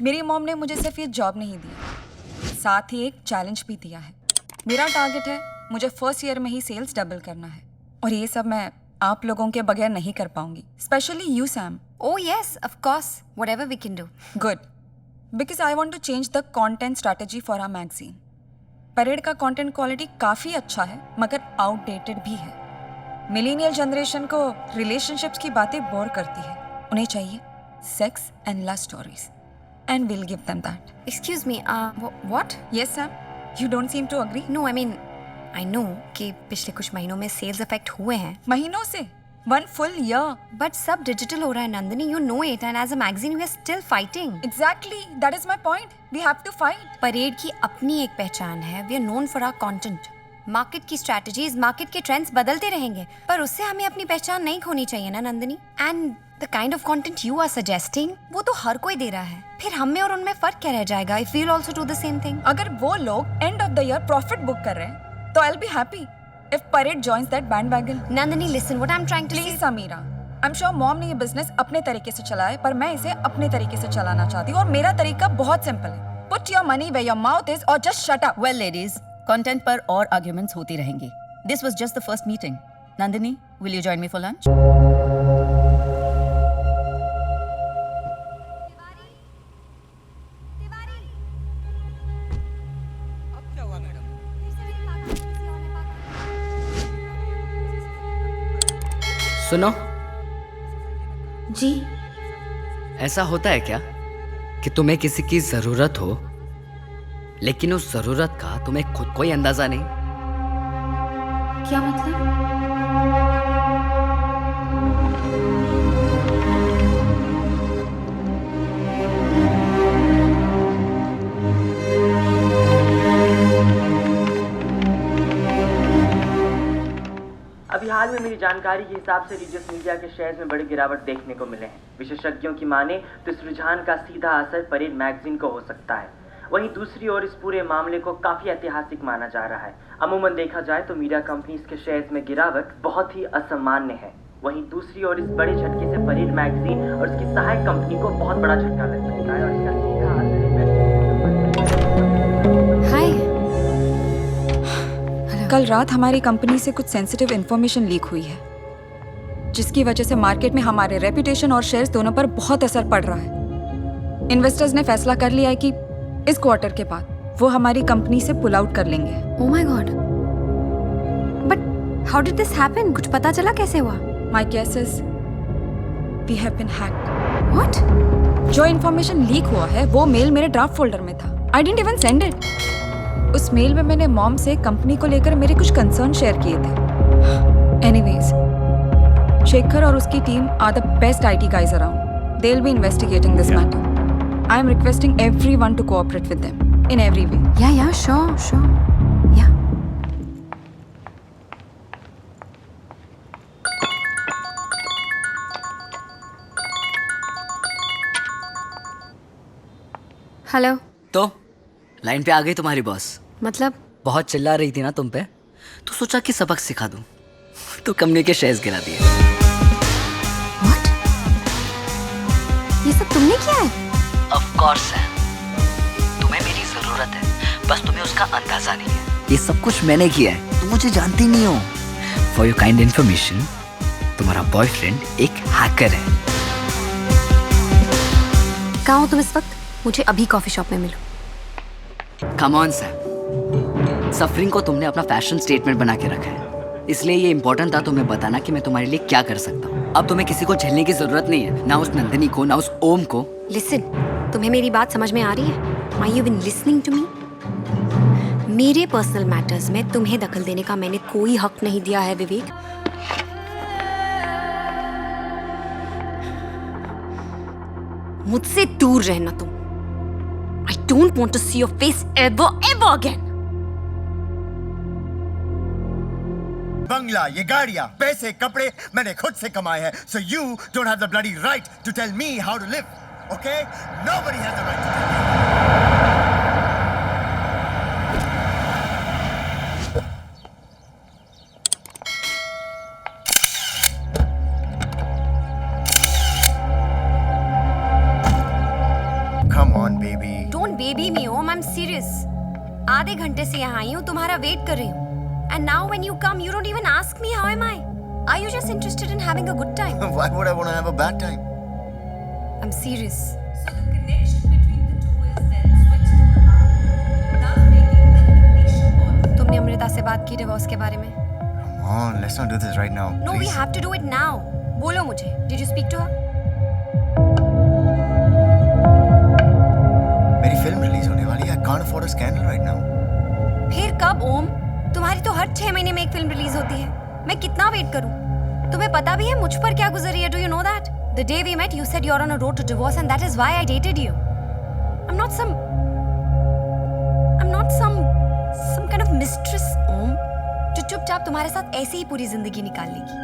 मेरी मॉम ने मुझे सिर्फ ये जॉब नहीं दी, साथ ही एक चैलेंज भी दिया है। मेरा टारगेट है मुझे फर्स्ट ईयर में ही सेल्स डबल करना है, और ये सब मैं आप लोगों के बगैर नहीं कर पाऊंगी, specially you Sam. Oh yes, of course. Whatever we can do. Good, because I want to change the content strategy for our magazine. Parade का कंटेंट क्वालिटी काफ़ी अच्छा है मगर आउटडेटेड भी है। मिलेनियल जनरेशन को रिलेशनशिप्स की बातें बोर करती है, उन्हें चाहिए sex and love stories, and will give them that. Excuse me, what? Yes Sam, you don't seem to agree. No, I mean, I know कि पिछले कुछ महीनों में सेल्स अफेक्ट हुए हैं, महीनों से, वन फुल ईयर। but सब डिजिटल हो रहा है Nandini, you know it, and as a magazine we are still fighting. Exactly, that is my point, we have to fight. Parade की अपनी एक पहचान है, we are known for our content. Market की स्ट्रैटेजीज, मार्केट के ट्रेंड्स बदलते रहेंगे, पर उससे हमें अपनी पहचान नहीं खोनी चाहिए ना Nandini. And the kind of content you are suggesting, वो तो हर कोई दे रहा है, फिर हम में और उनमें फर्क क्या रह जाएगा if we will also do the same thing? अगर वो लोग end of the year profit book कर रहे हैं तो I will be happy if parade joins that bandwagon. Nandini listen, what I am trying to say, please Samira, I am sure mom ने ये business अपने तरीके से चलाया है, पर मैं इसे अपने तरीके से चलाना चाहती हूँ, और मेरा तरीका बहुत सिंपल है। Put your money where your mouth is और just shut up. Well ladies, content पर और आर्ग्यूमेंट्स होती रहेंगी। This was just the first meeting. Nandini, will you join me for lunch? सुनो, जी ऐसा होता है क्या कि तुम्हें किसी की जरूरत हो लेकिन उस जरूरत का तुम्हें खुद कोई अंदाजा नहीं? क्या मतलब? अभी हाल में मेरी जानकारी के हिसाब से रिलीजियस मीडिया के शेयर्स में बड़ी गिरावट देखने को मिले हैं। विशेषज्ञों की माने तो इस रुझान का सीधा असर परेड मैगजीन को हो सकता है। वहीं दूसरी ओर इस पूरे मामले को काफी ऐतिहासिक माना जा रहा है। अमूमन देखा जाए तो मीडिया कंपनीज के शेयर्स में गिरावट बहुत ही असामान्य है। वहीं दूसरी ओर इस बड़े झटके से परेड मैगजीन और उसकी सहायक कंपनी को बहुत बड़ा झटका लग सकता है, और इसका सीधा असर हाय, कल रात हमारी कंपनी से कुछ सेंसिटिव इंफॉर्मेशन लीक हुई है, जिसकी वजह से मार्केट में हमारे रेपुटेशन और शेयर्स दोनों पर बहुत असर पड़ रहा है। इन्वेस्टर्स ने फैसला कर लिया है कि इस क्वार्टर के बाद वो हमारी कंपनी से पुल आउट कर लेंगे। Oh my God, but how did this happen? कुछ पता चला कैसे हुआ? My guess is we have been hacked. What? जो इन्फॉर्मेशन लीक हुआ है वो मेल मेरे ड्राफ्ट फोल्डर में था। I didn't even send it. उस मेल में मैंने मॉम से कंपनी को लेकर मेरे कुछ कंसर्न शेयर किए थे। एनीवेज, शेखर और उसकी team are the best IT guys around. They'll be investigating this matter. I am requesting everyone to cooperate with them in every way. Yeah, sure. Yeah. Hello. तो line पे आ गई तुम्हारी boss. मतलब? बहुत चिल्ला रही थी ना तुम पे, तो सोचा कि सबक सिखा दूं, तो कंपनी के शेयर्स गिरा दिए। व्हाट? ये सब तुमने किया है? ऑफ कोर्स है, तुम्हें मेरी जरूरत है, बस तुम्हें उसका अंदाजा नहीं है। ये सब कुछ मैंने किया है, तुम मुझे जानती नहीं हो। फॉर योर काइंड इन्फॉर्मेशन, तुम्हारा बॉयफ्रेंड एक हैकर है। कहाँ हो तुम इस वक्त? मुझे अभी कॉफी शॉप में मिलो। कम ऑन सैम, सफरिंग को तुमने अपना फैशन स्टेटमेंट बना के रखा है, इसलिए ये इंपॉर्टेंट था तुम्हें बताना कि मैं तुम्हारे लिए क्या कर सकता हूँ। अब तुम्हें किसी को झेलने की जरूरत नहीं है, ना उस नंदिनी को, ना उस ओम को। लिसन, तुम्हें मेरी बात समझ में आ रही है? Are you even listening to me? मेरे पर्सनल मैटर्स में तुम्हें दखल देने का मैंने कोई हक नहीं दिया है विवेक। मुझसे दूर रहना तुम। I don't want to see your face ever again. बंगला, ये गाड़ियाँ, पैसे, कपड़े मैंने खुद से कमाए हैं. So you don't have the bloody right to tell me how to live. Okay? Nobody has the right to tell me. Come on, baby. Don't baby me, Om. I'm serious. आधे घंटे से यहाँ आई हूँ, तुम्हारा वेट कर रही हूँ. And now when you come, you don't even ask me how am I. Are you just interested in having a good time? Why would I want to have a bad time? I'm serious. So the connection between the two is then switched to Anand, thus making the condition possible. तुमने अमृता से बात की divorce के बारे में? Come on, let's not do this right now. No, we please. have to do it now. बोलो मुझे. Did you speak to her? मेरी फिल्म रिलीज होने वाली है. I can't afford a scandal right now. फिर कब ओम? तुम्हारी तो हर 6 महीने में एक फिल्म रिलीज होती है. मैं कितना वेट करूं? तुम्हें पता भी है मुझ पर क्या गुजरी है? Do you know that? The day we met, you said you're on a road to divorce, and that is why I dated you. I'm not some kind of mistress, ओम, जो चुपचाप तुम्हारे साथ ऐसे ही पूरी जिंदगी निकाल लेगी.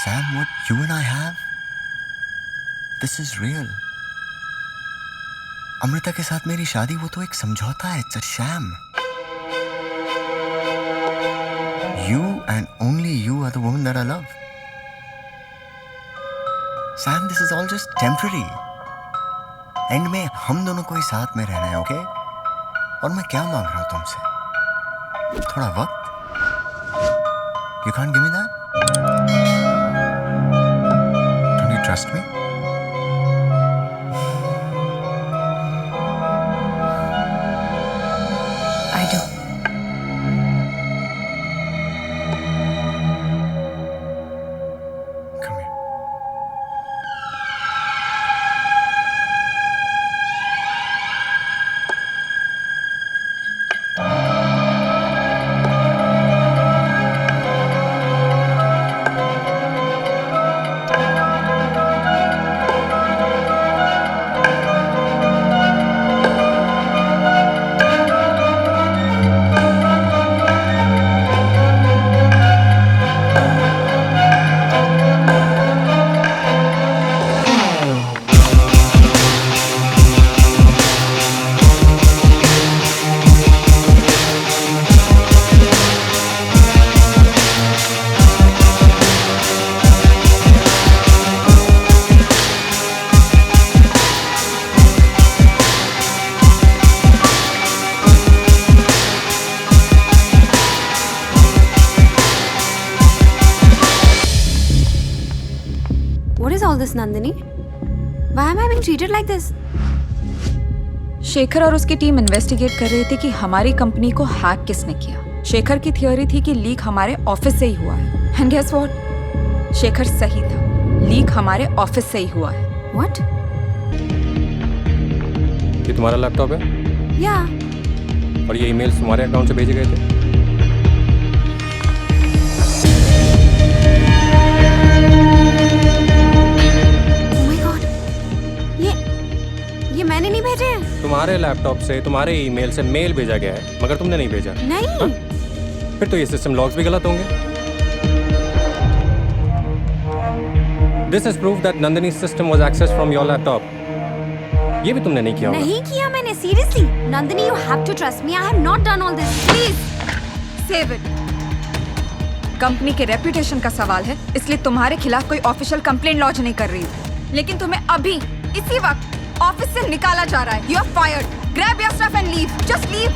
Sam, what you and I have, this is real. Amrita के साथ मेरी शादी वो तो एक समझौता है. It's a sham. You and only you are the woman that I love. Sam, this is all just temporary. And में हम दोनों को ही साथ में रहना है, ओके? और मैं क्या मांग रहा हूं तुमसे? थोड़ा वक्त? You can't give me that? Don't you trust me? I do. Come here. What is all this, Nandini? Why am I being treated like this? Shekhar और उसकी टीम इन्वेस्टिगेट कर रही थी कि हमारी कंपनी को हैक किसने किया. शेखर की थियोरी थी कि लीक हमारे ऑफिस से ही हुआ है. And guess what? शेखर सही था. लीक हमारे ऑफिस से ही हुआ है. What? ये तुम्हारा लैपटॉप है Yeah. और ये ईमेल्स तुम्हारे अकाउंट से भेजे गए थे. Oh my God. ये मैंने नहीं भेजे हैं. तुम्हारे लैपटॉप से तुम्हारे ईमेल से मेल भेजा गया है मगर तुमने नहीं भेजा. नहीं. फिर तो ये सिस्टम लॉग्स भी गलत होंगे. This is proof that Nandini system was accessed from your laptop. ये भी तुमने नहीं किया होगा. नहीं किया मैंने. Seriously. Nandini, you have to trust me. I have not done all this. Please. Save it. Company के रेपुटेशन का सवाल है, इसलिए तुम्हारे खिलाफ कोई ऑफिशियल कंप्लेंट लॉन्च नहीं कर रही हूँ. लेकिन तुम्हें अभी इसी वक्त ऑफिस से निकाला जा रहा है. You are fired. Grab your stuff and leave. Just leave.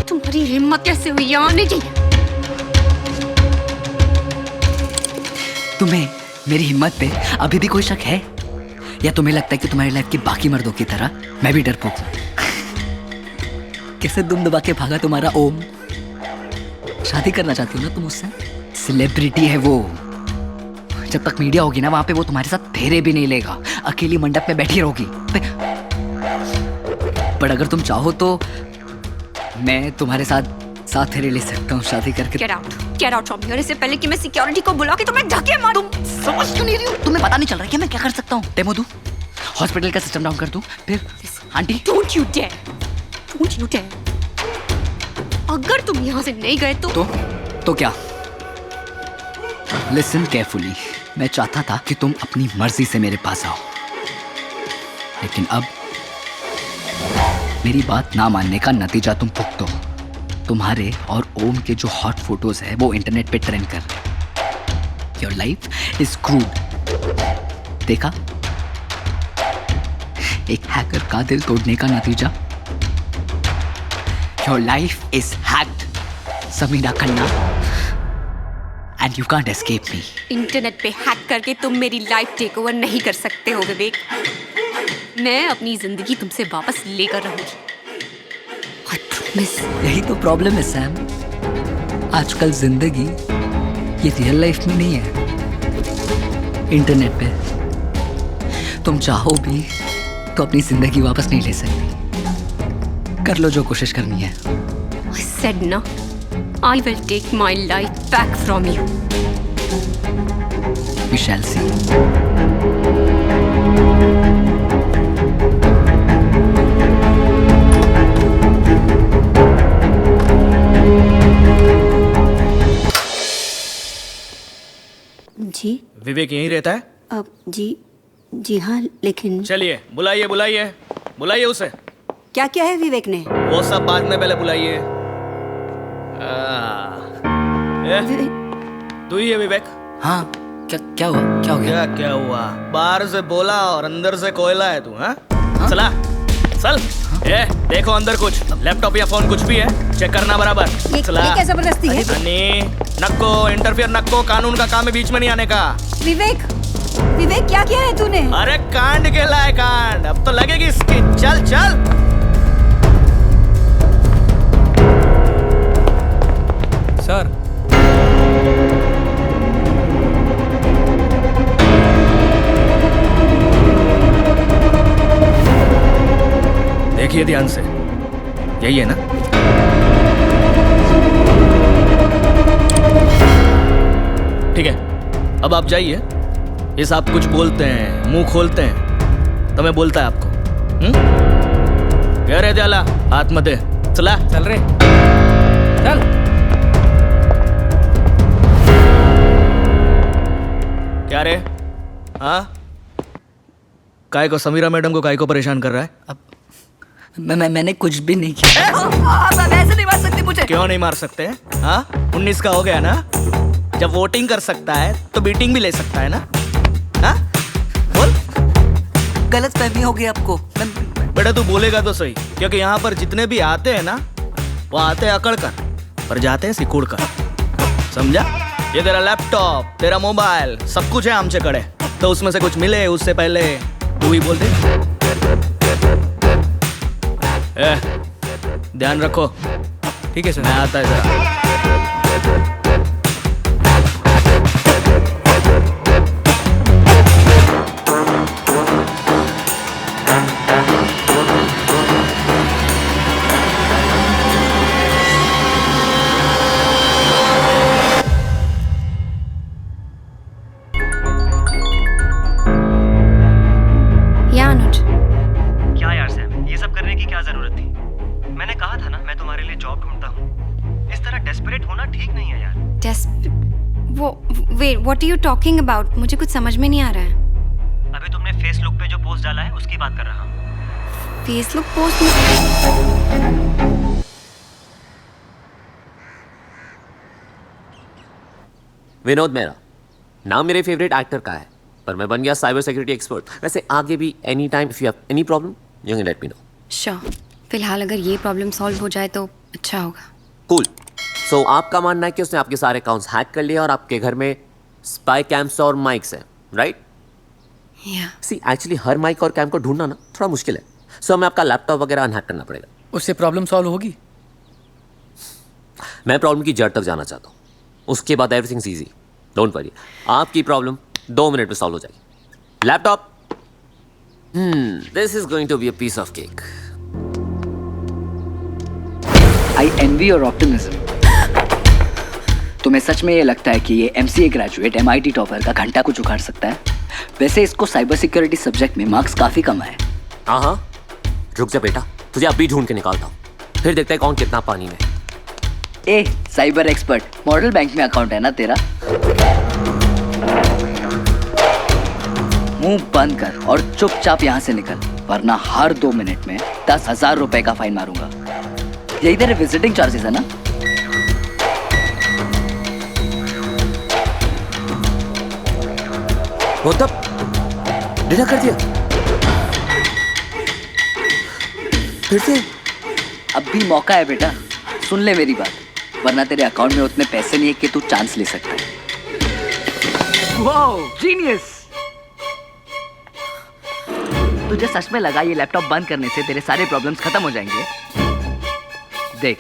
तुम्हारी हिम्मत कैसे हुई यहाँ आने की? तुम्हें मेरी हिम्मत पे अभी भी कोई शक है या तुम्हें लगता है कि तुम्हारी लाइफ के बाकी मर्दों की तरह मैं भी डरपोक हूं? कैसे दुम दबा के भागा तुम्हारा ओम. शादी करना चाहती हो ना तुम उससे? सेलिब्रिटी है वो. जब तक मीडिया होगी ना वहां पे वो तुम्हारे साथ फेरे भी नहीं लेगा. अकेली मंडप में बैठी रहोगी। पर अगर तुम चाहो तो मैं तुम्हारे साथ फेरे ले सकता हूँ शादी करके। Get out from here. इससे पहले कि मैं सिक्योरिटी को बुला के तुम्हें धक्के मारूं। समझ क्यों नहीं रही हो? तुम्हें पता नहीं चल रहा कि मैं क्या कर सकता हूँ? डेमो दूं, हॉस्पिटल का सिस्टम डाउन कर दूं, फिर आंटी। Don't you dare. अगर तुम यहाँ से नहीं गए तो क्या? Listen carefully. मैं चाहता था कि तुम अपनी मर्जी से मेरे पास आओ, लेकिन अब मेरी बात ना मानने का नतीजा तुम भुगतो। तुम्हारे और ओम के जो हॉट फोटोज है वो इंटरनेट पे ट्रेंड कर रहे। Your life is crude. देखा, एक हैकर का दिल तोड़ने का नतीजा। Your life is hacked Samira Khanna, and you can't escape me. Internet पे हैक करके तुम मेरी लाइफ टेक ओवर नहीं कर सकते हो विवेक। मैं अपनी जिंदगी तुमसे वापस लेकर रहूंगी। यही तो प्रॉब्लम है सैम। आजकल जिंदगी ये रियल लाइफ में नहीं है, इंटरनेट पे। तुम चाहो भी तो अपनी जिंदगी वापस नहीं ले सकती। कर लो जो कोशिश करनी है। I said no. I will take my life back from you. We shall see. जी विवेक यहीं रहता है? अब जी हाँ, लेकिन चलिए बुलाइए उसे। क्या क्या है विवेक ने? वो सब बाद में, पहले बुलाइए। तू ही है विवेक? हाँ, क्या हुआ? क्या हो गया? क्या हुआ? बाहर से बोला और अंदर से कोयला है तू। हाँ? चला चल। ये देखो अंदर कुछ लैपटॉप या फोन कुछ भी है, चेक करना बराबर। ये क्या जबरदस्ती है? नक्को इंटरफियर, नक्को, कानून का काम है बीच में नहीं आने का। विवेक क्या किया है तूने? अरे कांड केला है कांड, अब तो लगेगी इसकी। चल चल। सर, देखिए ध्यान से, यही है ना? ठीक है, अब आप जाइए। ये साहब कुछ बोलते हैं, मुंह खोलते हैं तो मैं बोलता है आपको। कह रहे जाला हाथ मत दे। चला चल रे, चल। क्या रे? हाँ, काय को समीरा मैडम को काय को परेशान कर रहा है? अब मैंने कुछ भी नहीं किया। ऐसे नहीं मार सकते मुझे। क्यों नहीं मार सकते? हाँ, 19 का हो गया ना? जब वोटिंग कर सकता है तो बीटिंग भी ले सकता है ना? हाँ? बोल। गलत फहमी हो गई आपको। बेटा तू बोलेगा तो सही, क्योंकि यहाँ पर जितने भी आते हैं ना, वो आते हैं अकड़ कर, पर जाते हैं सिकुड़ कर। समझा? ये तेरा लैपटॉप, तेरा मोबाइल, सब कुछ है आमचे कड़े, तो उसमें से कुछ मिले उससे पहले तू ही बोल दे। ध्यान रखो। ठीक है सर। मैं आता है जरा। क्या यार सैम, ये सब करने की क्या जरूरत थी? मैंने कहा था ना मैं तुम्हारे लिए जॉब ढूंढता हूँ। इस तरह डेस्परेट होना ठीक नहीं है यार। Wait, what are you talking about? मुझे कुछ समझ में नहीं आ रहा है। अभी तुमने फेसबुक पे जो पोस्ट डाला है उसकी बात कर रहा हूँ। Facebook post? विनोद मेरा नाम मेरे फेवरेट एक्टर का है, पर मैं बन गया साइबर सिक्योरिटी एक्सपर्ट। वैसे आगे भी any time if you have any problem you can let me know. Sure. फिलहाल अगर ये प्रॉब्लम सॉल्व हो जाए तो अच्छा होगा। कूल। सो आपका मानना है कि उसने आपके सारे अकाउंट्स हैक कर लिए और आपके घर में स्पाई कैम्स और माइक्स हैं, राइट? या सी एक्चुअली हर माइक और कैम को ढूंढना ना थोड़ा मुश्किल है, सो हमें आपका लैपटॉप वगैरह अनहैक करना पड़ेगा। उससे प्रॉब्लम सॉल्व होगी? मैं प्रॉब्लम की जड़ तक जाना चाहता हूँ, उसके बाद everything is easy. Don't worry, आपकी प्रॉब्लम 2 मिनट में सॉल्व हो जाएगी। Laptop This is going to be a piece of cake. I envy your optimism. तुम्हें सच में ये लगता है कि ये MCA ग्रेजुएट MIT टॉपर का घंटा कुछ उखाड़ सकता है? वैसे इसको साइबर सिक्योरिटी सब्जेक्ट में मार्क्स काफी कम आए। हाँ, रुक जा बेटा, तुझे अभी ढूंढ के निकालता हूँ, फिर देखते हैं कौन कितना पानी में। ए साइबर एक्सपर्ट, मॉडल बैंक में अकाउंट है ना तेरा? मुंह बंद कर और चुपचाप यहाँ से निकल, वरना हर 2 मिनट में 10,000 रुपए का फाइन मारूंगा। यही तेरे विजिटिंग चार्जेस है ना? वो तब डिनर कर दिया फिर से? अब भी मौका है बेटा, सुन ले मेरी बात, वरना तेरे अकाउंट में उतने पैसे नहीं है कि तू चांस ले सकता है। Wow, genius! तुझे सच में लगा ये लैपटॉप बंद करने से तेरे सारे प्रॉब्लम्स खत्म हो जाएंगे? देख,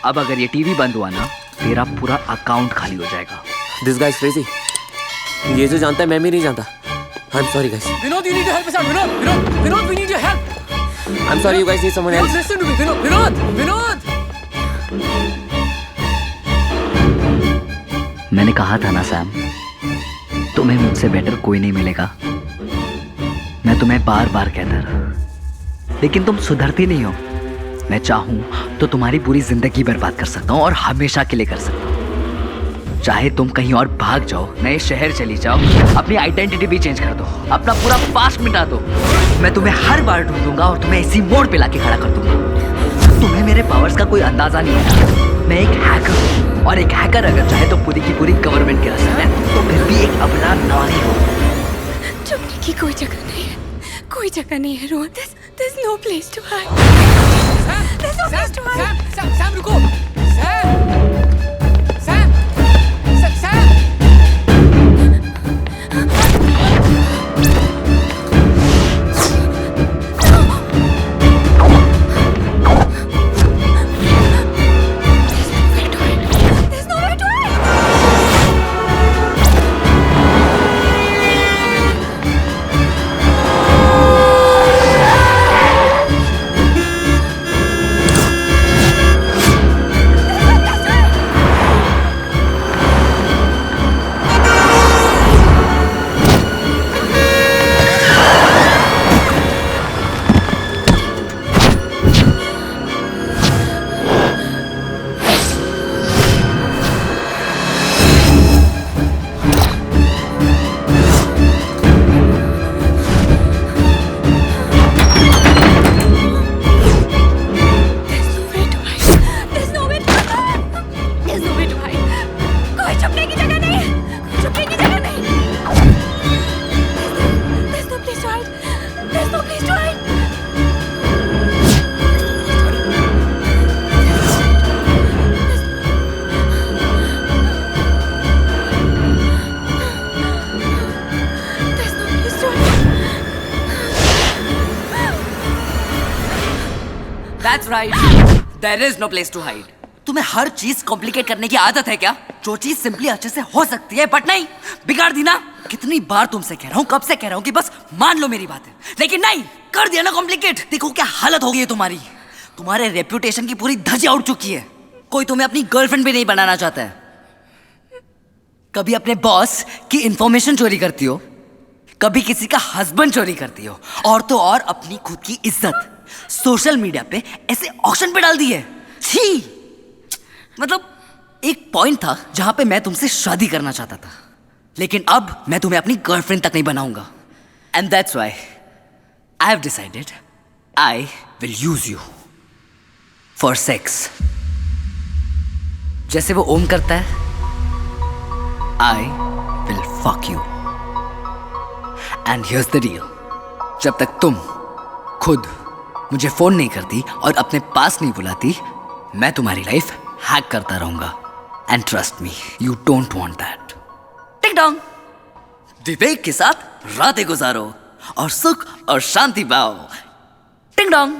अब अगर ये टीवी बंद हुआ ना, तेरा पूरा अकाउंट खाली हो जाएगा। This guy is crazy. ये जो जानता है मैं भी नहीं जानता। I'm sorry guys. Vinod, you need to help us out. Vinod, we need your help. I'm sorry, you guys need someone else. Listen to me, Vinod. मैंने कहा था ना सैम, तुम्हें मुझसे बेटर कोई नहीं मिलेगा। मैं तुम्हें बार बार कहता रहा, लेकिन तुम सुधरती नहीं हो। मैं चाहूं तो तुम्हारी पूरी जिंदगी बर्बाद कर सकता हूं और हमेशा के लिए कर सकता हूं। चाहे तुम कहीं और भाग जाओ, नए शहर चली जाओ, अपनी आइडेंटिटी भी चेंज कर दो, अपना पूरा पास्ट मिटा दो, मैं तुम्हें हर बार ढूंढूंगा और तुम्हें इसी मोड़ पे लाके खड़ा कर दूंगा। तुम्हें मेरे पावर्स का कोई अंदाजा नहीं है। मैं एक हैकर हूँ, और एक हैकर अगर चाहे तो पूरी की पूरी गवर्नमेंट गिरा सकता है, तो फिर भी एक अबला नारी हो। छुपने की कोई जगह नहीं है, कोई जगह नहीं है Rohan. There's no place to hide. There's no place to hide. Sam, रुको। Sam. That's right. There is no place to hide. तुम्हें हर चीज कॉम्प्लिकेट करने की आदत है क्या? जो चीज सिंपली अच्छे से हो सकती है, बट नहीं, बिगाड़ दी ना। कितनी बार तुमसे कह रहा हूँ, कब से कह रहा हूँ कि बस मान लो मेरी बात है, लेकिन नहीं, कर दिया ना कॉम्प्लिकेट। देखो क्या हालत हो गई है तुम्हारी। तुम्हारे रेप्यूटेशन की पूरी धज्जियां उड़ चुकी है। कोई तुम्हें अपनी गर्लफ्रेंड भी नहीं बनाना चाहता है। कभी अपने बॉस की इंफॉर्मेशन चोरी करती हो, कभी किसी का हस्बैंड चोरी करती हो, और तो और अपनी खुद की इज्जत सोशल मीडिया पे ऐसे ऑक्शन पे डाल दी है। छी! मतलब एक पॉइंट था जहां पे मैं तुमसे शादी करना चाहता था, लेकिन अब मैं तुम्हें अपनी गर्लफ्रेंड तक नहीं बनाऊंगा। And that's why I have decided I will use you for sex. जैसे वो ओम करता है, I will fuck you. And here's the deal, जब तक तुम खुद मुझे फोन नहीं करती और अपने पास नहीं बुलाती, मैं तुम्हारी लाइफ हैक करता रहूंगा। And trust me, you don't want that. टिक डॉन्ग, विवेक के साथ रातें गुजारो और सुख और शांति पाओ। टिंग डोंग।